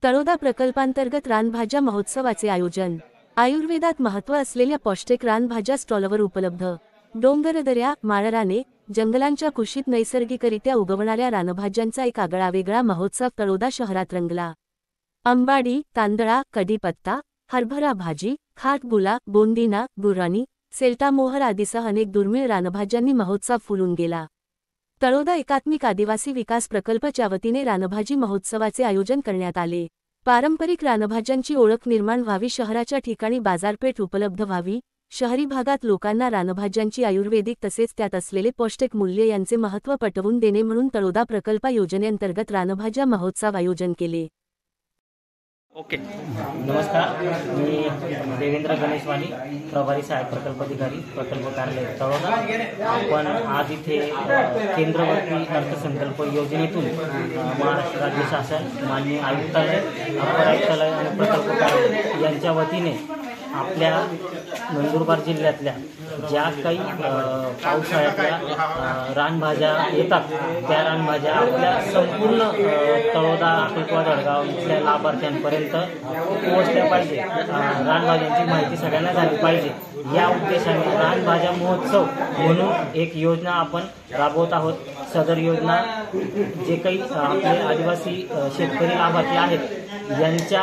तळोदा प्रकल्पांतर्गत रानभाज्या महोत्सवाचे आयोजन। आयुर्वेदात महत्त्व असलेल्या पौष्टिक रानभाज्या स्टॉलवर उपलब्ध। डोंगरदऱ्या, माळराने, जंगलांच्या कुशीत नैसर्गिकरित्या उगवणाऱ्या रानभाज्यांचा एक आगळावेगळा महोत्सव तळोदा शहरात रंगला। अंबाडी, तांदळा, कढीपत्ता, हरभरा भाजी, खाटगुला, बोंदिना, गुराणी, सेल्टा मोहर आदीसह अनेक दुर्मिळ रानभाज्यांनी महोत्सव फुलून गेला। तळोदा एकात्मिक आदिवासी विकास प्रकल्पच्या वतीने रानभाजी महोत्सवाचे आयोजन करण्यात आले। पारंपरिक रानभाज्यांची ओळख निर्माण व्हावी, शहराच्या ठिकाणी बाजारपेठ उपलब्ध व्हावी, शहरी भागात लोकांना रानभाज्यांची आयुर्वेदिक तसेच त्यात असलेले पौष्टिक मूल्य यांचे महत्त्व पटवून देणे म्हणून तळोदा प्रकल्प योजनेअंतर्गत रानभाज्या महोत्सव आयोजन केले। ओके, नमस्कार। मी देवेंद्र गणेशवाणी, प्रभारी सहाय्यक प्रकल्प अधिकारी, प्रकल्प कार्यालय तळोदा। आपण आज इथे केंद्रवर्ती अर्थसंकल्प योजनेतून महाराष्ट्र राज्य शासन, माननीय आयुक्तालय, अपर आयुक्तालय आणि प्रकल्प कार्यालय यांच्या वतीने आपल्या नंदुरबार जिल्ह्यातल्या ज्या काही पावसाळ्यातल्या रानभाज्या येतात त्या रानभाज्या आपल्या संपूर्ण तळोदा, अक्कलकोवा, जळगाव इथल्या लाभार्थ्यांपर्यंत पोहोचल्या पाहिजे। रानभाज्यांची माहिती सगळ्यांना झाली पाहिजे या उद्देशाने रानभाज्या महोत्सव म्हणून एक योजना आपण राबवत आहोत। सदर योजना जे काही आपले आदिवासी शेतकरी लाभार्थी आहेत यांच्या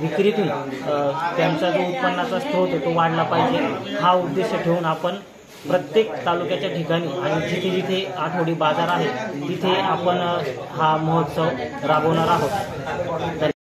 विक्रीतून त्यांचा जो उत्पन्नाचा स्रोत तो वाढला पाहिजे हा उद्देश ठेवून आपण प्रत्येक तालुक्याच्या ठिकाणी आणि जिथे जिथे आठवडी बाजार आहे तिथे आपण हा महोत्सव राबवणार आहोत।